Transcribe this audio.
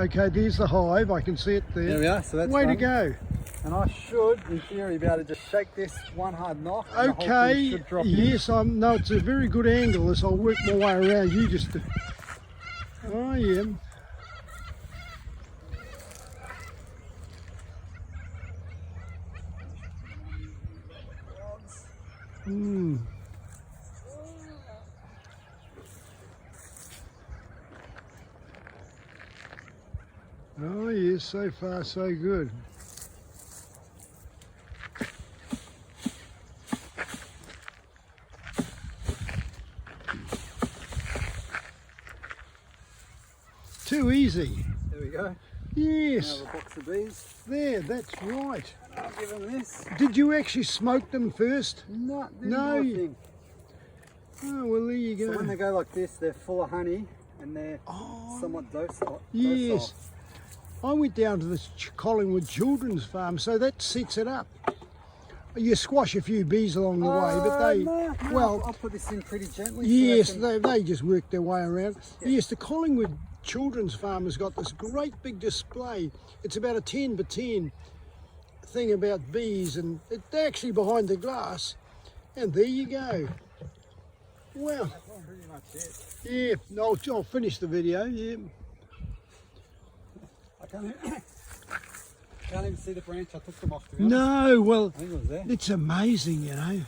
Okay, there's the hive. I can see it there. There we are. So that's way to done. go. And I should, in theory, be able to just shake this one hard knock. And the whole thing Okay, should drop yes, no, it's a very good angle as I'll work my way around you just to... I am. Hmm. Oh yes, so far so good. Too easy. There we go. Yes. Another box of bees. There, that's right. I'll give them this. Did you actually smoke them first? No, No. nothing. Oh, well there you go. So when they go like this, they're full of honey and they're somewhat docile. Yes. I went down to the Collingwood Children's Farm, so that sets it up. You squash a few bees along the way, but they, No, well, I'll put this in pretty gently. yes, so they they just work their way around. Yes, the Collingwood Children's Farm has got this great big display. It's about a 10 by 10 thing about bees, and they're actually behind the glass. And there you go. Well, that's pretty much it. yeah, I'll finish the video. Yeah. I can't even see the branch I took them off, to be honest. No, well, I think it was there. it's amazing, you know.